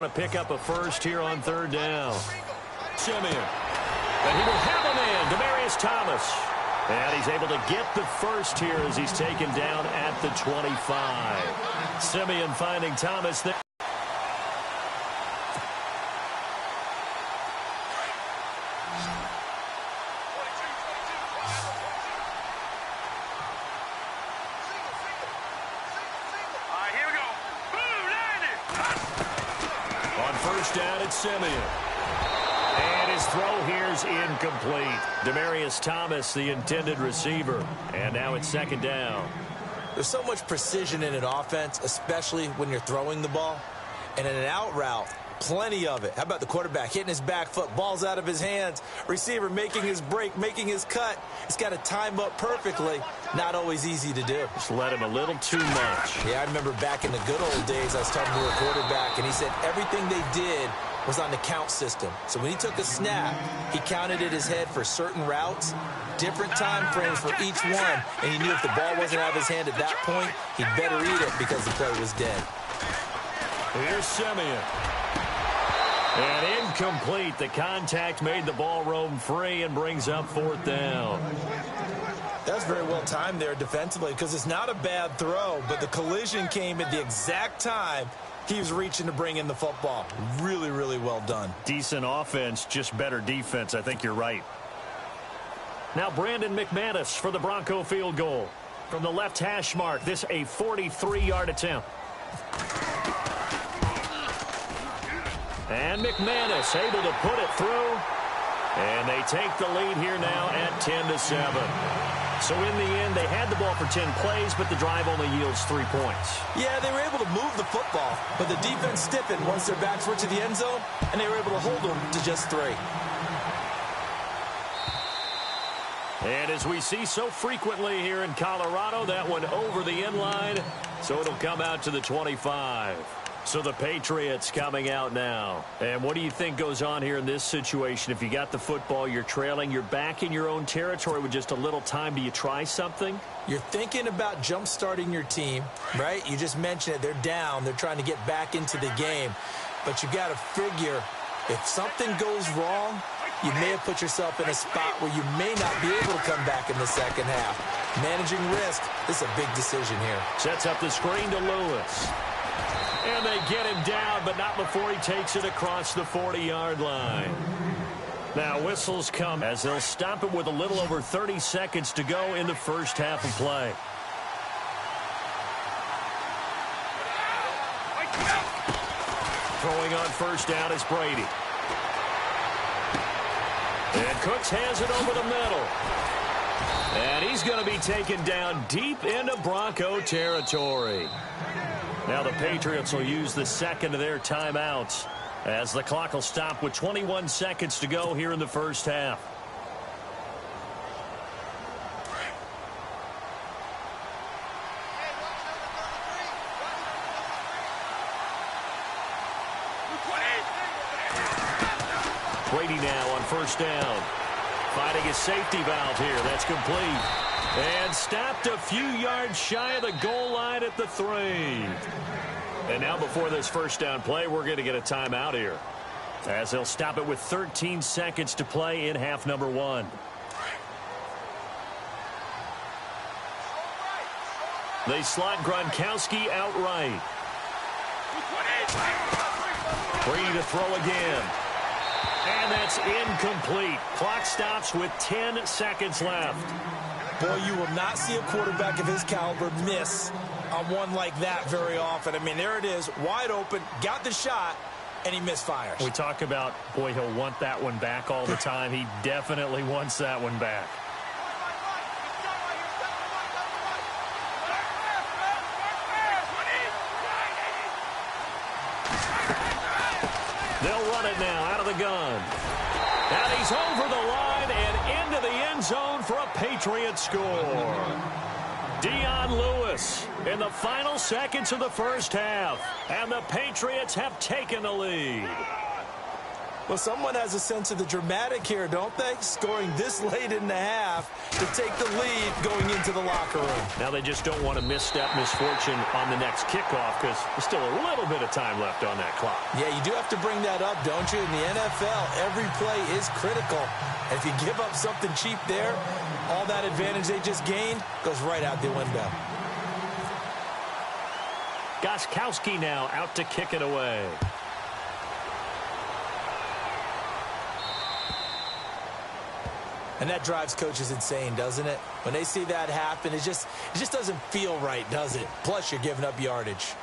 To pick up a first here on third down. Simeon. And he will have a man, Demaryius Thomas. And he's able to get the first here as he's taken down at the 25. Simeon finding Thomas there. Down at Simeon. And his throw here's incomplete. Demaryius Thomas, the intended receiver. And now it's second down. There's so much precision in an offense, especially when you're throwing the ball. And in an out route, plenty of it. How about the quarterback hitting his back foot, ball's out of his hands, receiver making his break, making his cut. He's got to time up perfectly. Not always easy to do. Just let him a little too much. Yeah, I remember back in the good old days, I was talking to a quarterback, and he said everything they did was on the count system. So when he took a snap, he counted in his head for certain routes, different time frames for each one, and he knew if the ball wasn't out of his hand at that point, he'd better eat it because the play was dead. Here's Simeon. And incomplete. The contact made the ball roam free and brings up fourth down. That's very well timed there defensively because it's not a bad throw, but the collision came at the exact time he was reaching to bring in the football. Really, really well done. Decent offense, just better defense. I think you're right. Now Brandon McManus for the Bronco field goal. From the left hash mark, this a 43-yard attempt. And McManus able to put it through. And they take the lead here now at 10-7. So in the end, they had the ball for 10 plays, but the drive only yields 3 points. Yeah, they were able to move the football, but the defense stiffened once their backs were to the end zone, and they were able to hold them to just 3. And as we see so frequently here in Colorado, that one over the end line, so it'll come out to the 25. So the Patriots coming out now. And what do you think goes on here in this situation? If you got the football, you're trailing, you're back in your own territory with just a little time. Do you try something? You're thinking about jump-starting your team, right? You just mentioned it. They're down. They're trying to get back into the game. But you got to figure if something goes wrong, you may have put yourself in a spot where you may not be able to come back in the second half. Managing risk is a big decision here. Sets up the screen to Lewis. And they get him down, but not before he takes it across the 40-yard line. Now whistles come as they'll stop it with a little over 30 seconds to go in the first half of play. Throwing on first down is Brady. And Cooks has it over the middle. And he's going to be taken down deep into Bronco territory. Now the Patriots will use the second of their timeouts as the clock will stop with 21 seconds to go here in the first half. Brady now on first down. Finding his safety valve here. That's complete. And stopped a few yards shy of the goal line at the 3. And now before this first down play, we're going to get a timeout here, as they'll stop it with 13 seconds to play in half number 1. They slot Gronkowski outright. Brady to throw again. And that's incomplete. Clock stops with 10 seconds left. Boy, you will not see a quarterback of his caliber miss on one like that very often. I mean, there it is, wide open, got the shot, and he misfires. We talk about, boy, he'll want that one back all the time. He definitely wants that one back. They'll run it now out of the gun. And he's over the line and into the end zone for a Patriot score. Dion Lewis in the final seconds of the first half. And the Patriots have taken the lead. Well, someone has a sense of the dramatic here, don't they? Scoring this late in the half to take the lead going into the locker room. Now they just don't want to misstep misfortune on the next kickoff because there's still a little bit of time left on that clock. Yeah, you do have to bring that up, don't you? In the NFL, every play is critical. If you give up something cheap there, all that advantage they just gained goes right out the window. Gostkowski now out to kick it away. And that drives coaches insane, doesn't it? When they see that happen, it just doesn't feel right, does it? Plus, you're giving up yardage.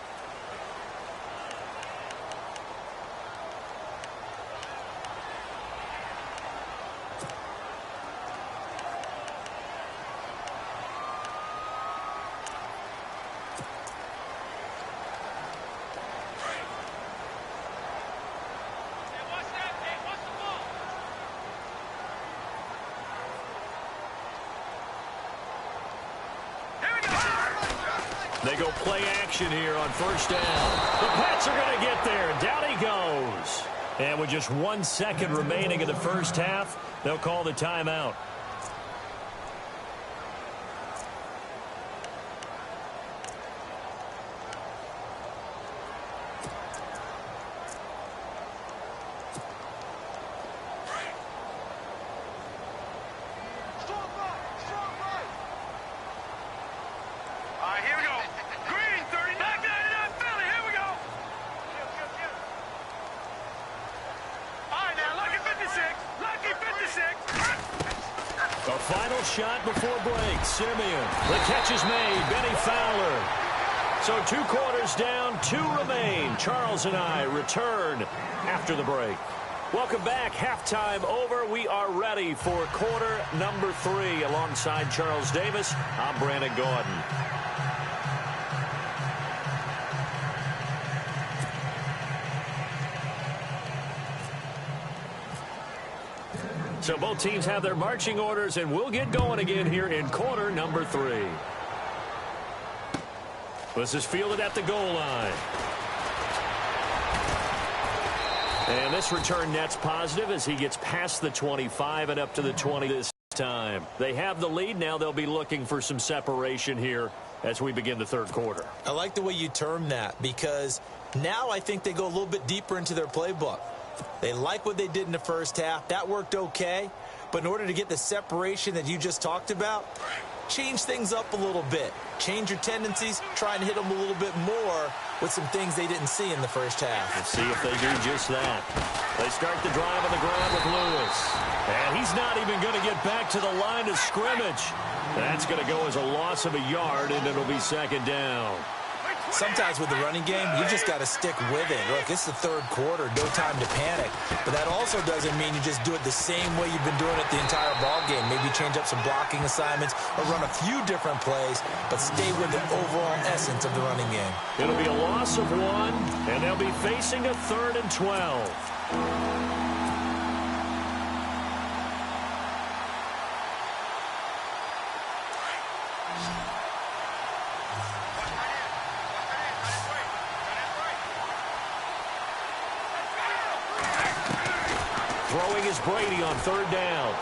They go play action here on first down. The Pats are going to get there. Down he goes. And with just 1 second remaining in the first half, they'll call the timeout. Final shot before break. Simeon. The catch is made. Benny Fowler. So 2 quarters down, 2 remain. Charles and I return after the break. Welcome back. Halftime over. We are ready for quarter number 3. Alongside Charles Davis, I'm Brandon Gordon. So both teams have their marching orders, and we'll get going again here in quarter number 3. This is fielded at the goal line. And this return net's positive as he gets past the 25 and up to the 20 this time. They have the lead. Now they'll be looking for some separation here as we begin the third quarter. I like the way you term that because now I think they go a little bit deeper into their playbook. They like what they did in the first half. That worked okay. But in order to get the separation that you just talked about, change things up a little bit. Change your tendencies. Try and hit them a little bit more with some things they didn't see in the first half. Let's see if they do just that. They start the drive on the ground with Lewis. And he's not even going to get back to the line of scrimmage. That's going to go as a loss of a yard, and it'll be second down. Sometimes with the running game, you just got to stick with it. Look, it's the third quarter, no time to panic. But that also doesn't mean you just do it the same way you've been doing it the entire ball game. Maybe change up some blocking assignments or run a few different plays, but stay with the overall essence of the running game. It'll be a loss of 1, and they'll be facing a 3rd and 12. Throwing is Brady on 3rd down.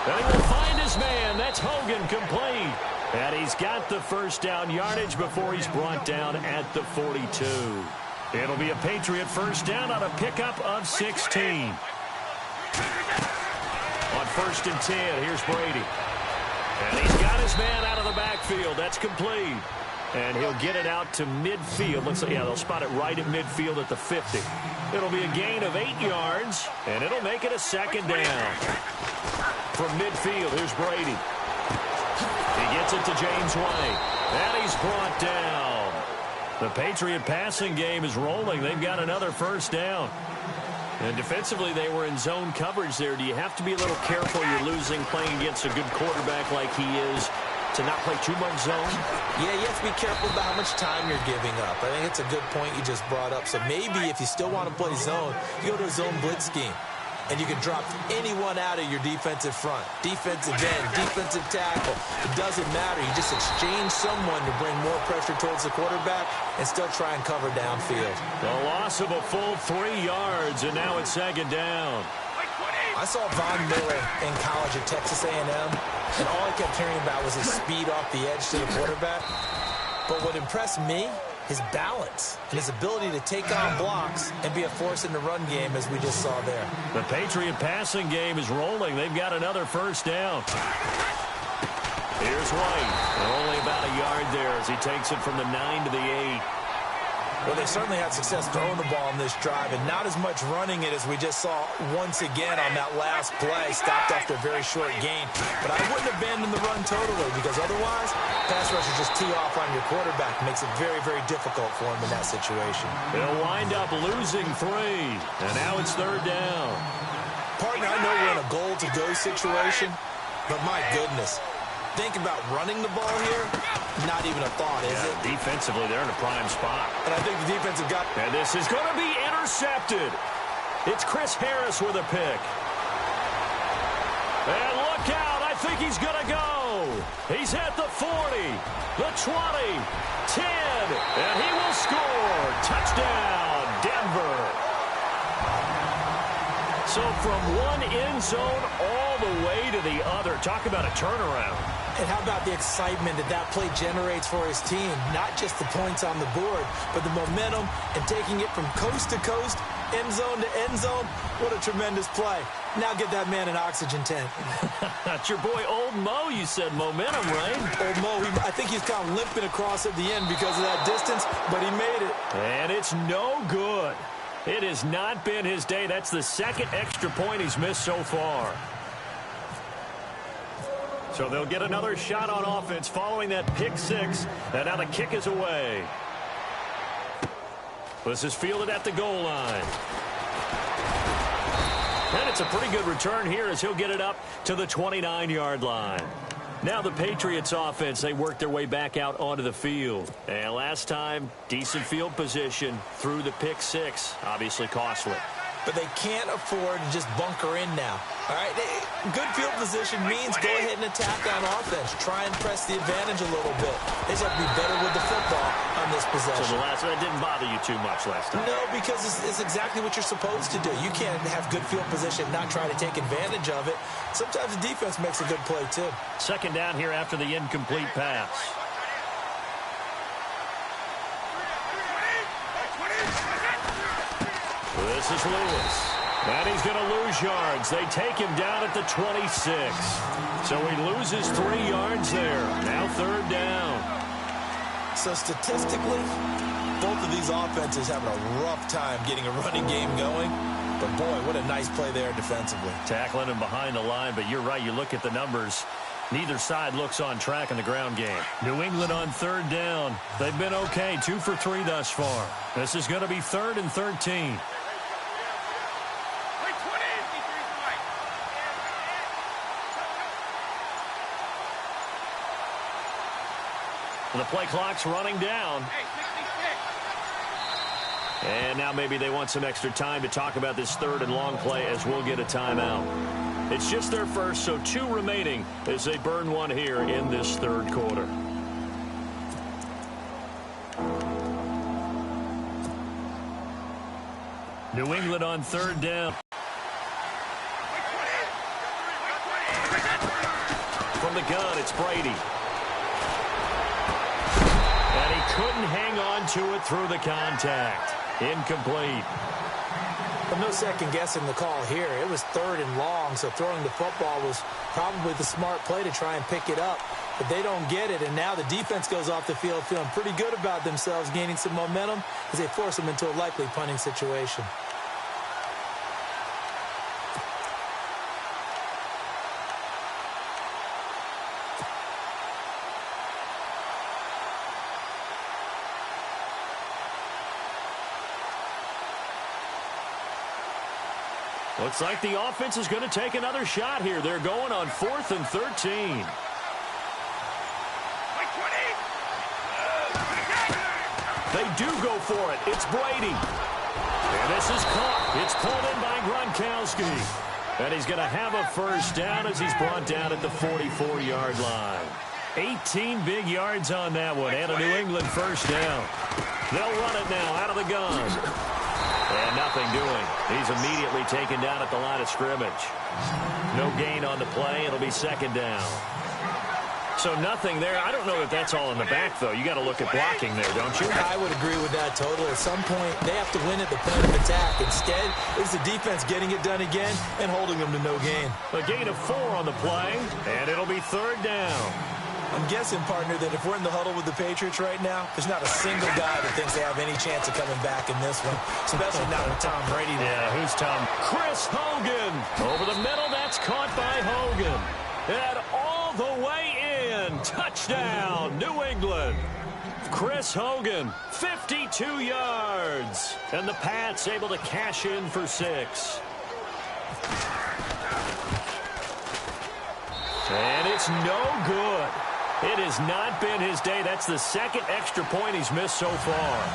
And he will find his man. That's Hogan complete. And he's got the first down yardage before he's brought down at the 42. It'll be a Patriot first down on a pickup of 16. On 1st and 10, here's Brady. And he's got his man out of the backfield. That's complete. And he'll get it out to midfield. Looks like, yeah, they'll spot it right at midfield at the 50. It'll be a gain of 8 yards, and it'll make it a second down. From midfield, here's Brady. He gets it to James White. And he's brought down. The Patriot passing game is rolling. They've got another first down. And defensively, they were in zone coverage there. Do you have to be a little careful? You're losing playing against a good quarterback like he is to not play too much zone? Yeah, you have to be careful about how much time you're giving up. I think it's a good point you just brought up. So maybe if you still want to play zone, you go to a zone blitz scheme. and you can drop anyone out of your defensive front. Defensive end, defensive tackle. It doesn't matter. You just exchange someone to bring more pressure towards the quarterback and still try and cover downfield. The loss of a full 3 yards, and now it's second down. I saw Von Miller in college at Texas A&M, and all I kept hearing about was his speed off the edge to the quarterback. But what impressed me, his balance and his ability to take on blocks and be a force in the run game, as we just saw there. The Patriot passing game is rolling. They've got another first down. Here's White. They're only about a yard there as he takes it from the 9 to the 8. Well, they certainly had success throwing the ball in this drive, and not as much running it as we just saw once again on that last play, stopped after a very short gain. But I wouldn't abandon the run totally, because otherwise, pass rushers just tee off on your quarterback. Makes it very, very difficult for him in that situation. They'll wind up losing 3, and now it's third down. Partner, I know we're in a goal-to-go situation, but my goodness, think about running the ball here. Not even a thought, is it? Defensively, they're in a prime spot. And I think the defensive got... And this is going to be intercepted. It's Chris Harris with a pick. And look out. I think he's going to go. He's at the 40, the 20, 10, and he will score. Touchdown, Denver. So from one end zone all the way to the other. Talk about a turnaround. And how about the excitement that that play generates for his team? Not just the points on the board, but the momentum and taking it from coast to coast, end zone to end zone. What a tremendous play. Now get that man an oxygen tent. That's your boy Old Mo. You said momentum, right? Old Mo, I think he's kind of limping across at the end because of that distance, but he made it. And it's no good. It has not been his day. That's the second extra point he's missed so far. So they'll get another shot on offense following that pick 6. And now the kick is away. This is fielded at the goal line. And it's a pretty good return here as he'll get it up to the 29-yard line. Now the Patriots offense, they work their way back out onto the field. And last time, decent field position through the pick 6. Obviously costly. But they can't afford to just bunker in now. All right, good field position means go ahead and attack on offense. Try and press the advantage a little bit. They just have to be better with the football on this possession. So the last one didn't bother you too much last time. No, because it's exactly what you're supposed to do. You can't have good field position and not try to take advantage of it. Sometimes the defense makes a good play, too. Second down here after the incomplete pass. This is Lewis. And he's going to lose yards. They take him down at the 26. So he loses 3 yards there. Now third down. So statistically, both of these offenses having a rough time getting a running game going. But, boy, what a nice play there defensively. Tackling him behind the line, but you're right. You look at the numbers. Neither side looks on track in the ground game. New England on third down. They've been okay, 2 for 3 thus far. This is going to be 3rd and 13. The play clock's running down. And now maybe they want some extra time to talk about this 3rd and long play as we'll get a timeout. It's just their first, so 2 remaining as they burn one here in this 3rd quarter. New England on third down. From the gun, it's Brady. And he couldn't hang on to it through the contact. Incomplete. But no second guessing the call here. It was 3rd and long, so throwing the football was probably the smart play to try and pick it up. But they don't get it, and now the defense goes off the field feeling pretty good about themselves, gaining some momentum as they force them into a likely punting situation. Looks like the offense is going to take another shot here. They're going on 4th and 13. They do go for it. It's Brady. And this is caught. It's pulled in by Gronkowski. And he's going to have a first down as he's brought down at the 44-yard line. 18 big yards on that one, and a New England first down. They'll run it now out of the gun. And nothing doing. He's immediately taken down at the line of scrimmage. No gain on the play. It'll be second down. So nothing there. I don't know if that's all in the back, though. You got to look at blocking there, don't you? I would agree with that totally. At some point, they have to win at the point of attack. Instead, it's the defense getting it done again and holding them to no gain. A gain of 4 on the play, and it'll be third down. I'm guessing, partner, that if we're in the huddle with the Patriots right now, there's not a single guy that thinks they have any chance of coming back in this one, especially not with Tom Brady. Yeah, who's Tom? Chris Hogan. Over the middle, that's caught by Hogan. And all the way in. Touchdown, New England. Chris Hogan, 52 yards. And the Pats able to cash in for 6. And it's no good. It has not been his day. That's the second extra point he's missed so far.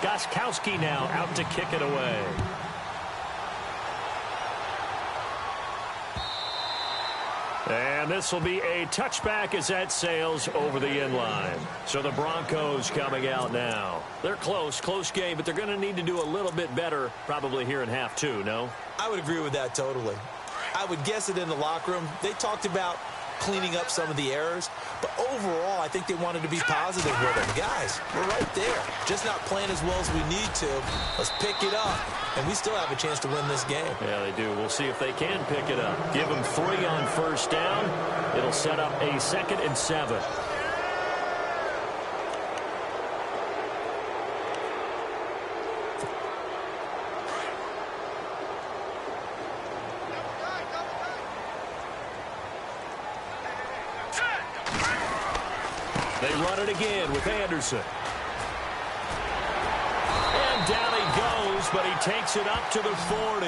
Gostkowski now out to kick it away. And this will be a touchback as that sails over the inline. So the Broncos coming out now. They're close game, but they're going to need to do a little bit better probably here in half 2, no? I would agree with that totally. I would guess it in the locker room. They talked about cleaning up some of the errors, but overall, I think they wanted to be positive with it. Guys, we're right there. Just not playing as well as we need to. Let's pick it up, and we still have a chance to win this game. Yeah, they do. We'll see if they can pick it up. Give them 3 on first down. It'll set up a 2nd and 7. They run it again with Anderson. And down he goes, but he takes it up to the 40.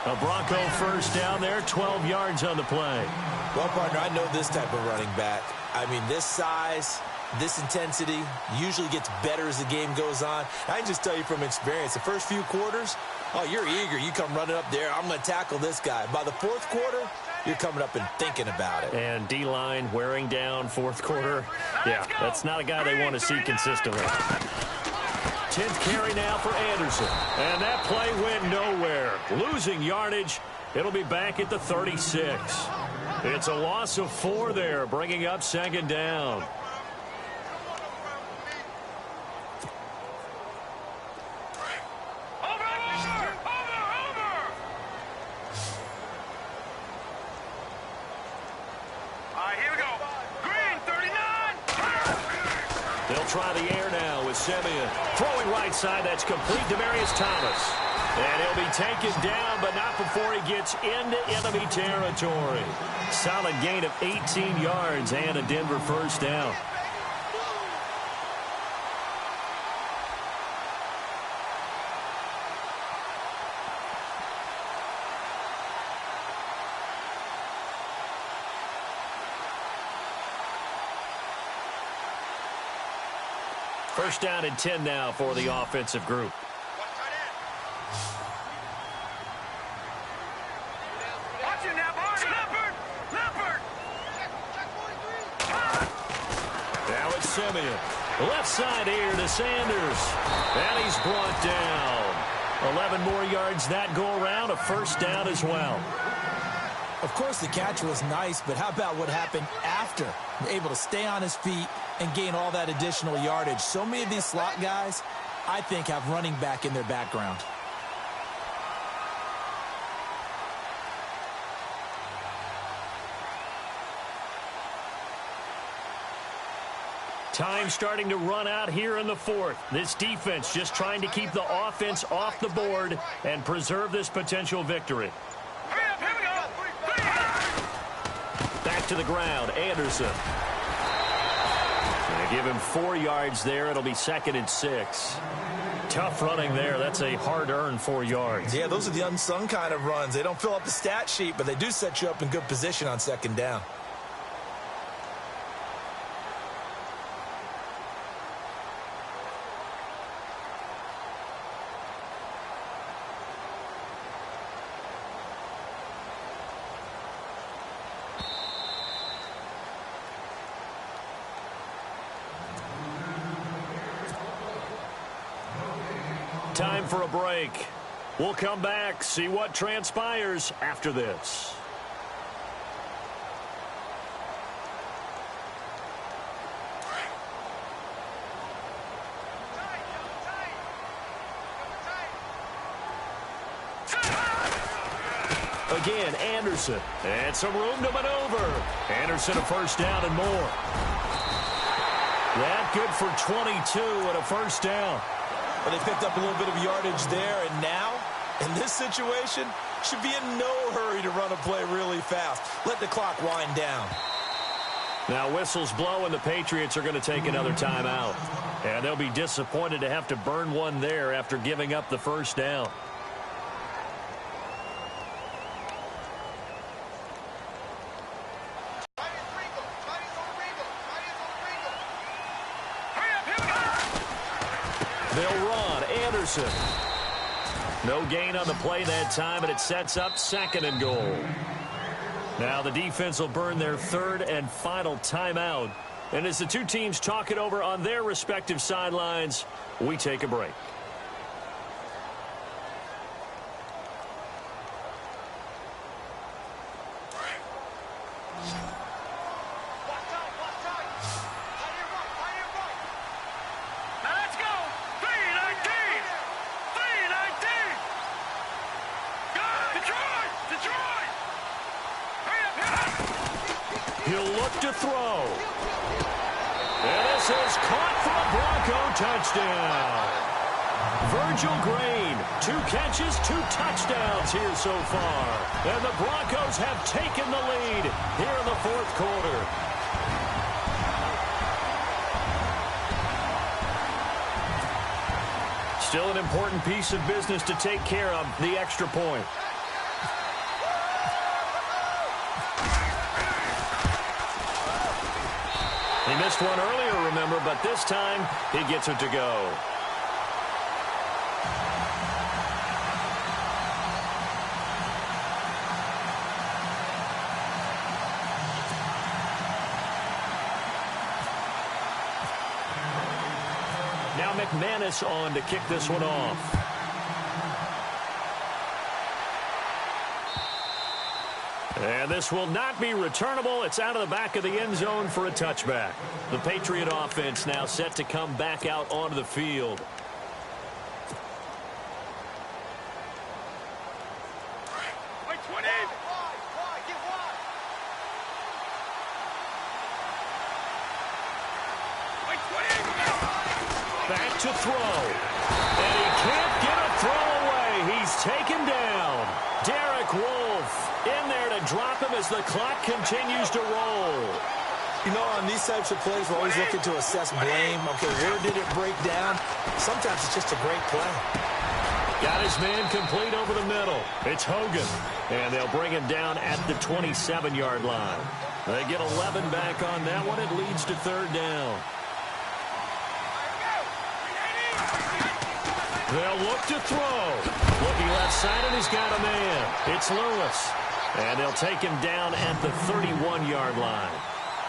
A Bronco first down there, 12 yards on the play. Well, partner, I know this type of running back. I mean, this size, this intensity usually gets better as the game goes on. I can just tell you from experience, the first few quarters, oh, you're eager. You come running up there, I'm going to tackle this guy. By the 4th quarter, you're coming up and thinking about it. And D-line wearing down 4th quarter. Yeah, that's not a guy they want to see consistently. 10th carry now for Anderson. And that play went nowhere. Losing yardage. It'll be back at the 36. It's a loss of 4 there, bringing up 2nd down. Try the air now with Simeon. Throwing right side, that's complete. Demaryius Thomas. And he'll be taken down, but not before he gets into enemy territory. Solid gain of 18 yards and a Denver first down. First down and 10 now for the offensive group. Now it's Simeon. Left side here to Sanders. And he's brought down. 11 more yards that go around. A first down as well. Of course, the catch was nice, but how about what happened after? Able to stay on his feet and gain all that additional yardage. So many of these slot guys, I think, have running back in their background. Time starting to run out here in the 4th. This defense just trying to keep the offense off the board and preserve this potential victory. Back to the ground, Anderson. Gonna give him 4 yards there. It'll be 2nd and 6. Tough running there. That's a hard-earned 4 yards. Yeah, those are the unsung kind of runs. They don't fill up the stat sheet, but they do set you up in good position on 2nd down. Time for a break. We'll come back, see what transpires after this. Again, Anderson. And some room to maneuver. Anderson a first down and more. That good for 22 and a first down. Well, they picked up a little bit of yardage there, and now, in this situation, should be in no hurry to run a play really fast. Let the clock wind down. Now whistles blow, and the Patriots are going to take another timeout. And they'll be disappointed to have to burn one there after giving up the first down. They'll run. Anderson. No gain on the play that time, and it sets up 2nd and goal. Now the defense will burn their 3rd and final timeout. And as the two teams talk it over on their respective sidelines, we take a break. He'll look to throw. And this is caught for a Bronco touchdown. Virgil Green, 2 catches, 2 touchdowns here so far. And the Broncos have taken the lead here in the 4th quarter. Still an important piece of business to take care of, the extra point. He missed one earlier, remember, but this time he gets it to go. Now McManus on to kick this one off. And this will not be returnable. It's out of the back of the end zone for a touchback. The Patriot offense now set to come back out onto the field. Back to throw. And he can't get a throw away. He's taken down. Derek Wolfe in there to drop him as the clock continues to roll. You know, on these types of plays, we're always looking to assess blame. Okay, where did it break down? Sometimes it's just a great play. Got his man complete over the middle. It's Hogan. And they'll bring him down at the 27-yard line. They get 11 back on that one. It leads to 3rd down. They'll look to throw. Looking left side, and he's got a man. It's Lewis. And they'll take him down at the 31-yard line.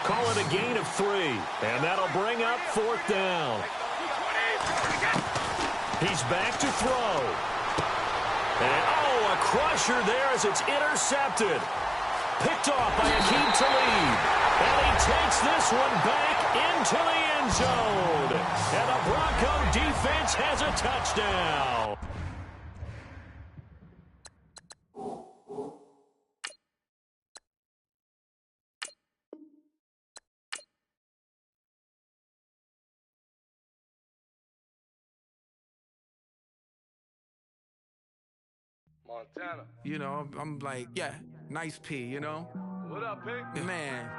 Call it a gain of 3. And that'll bring up 4th down. He's back to throw. And, oh, a crusher there as it's intercepted. Picked off by Akeem Talib. And he takes this one back into the end zone. And the Bronco defense has a touchdown. Montana. You know, I'm like, yeah, nice P, you know? What up, Pink? Man.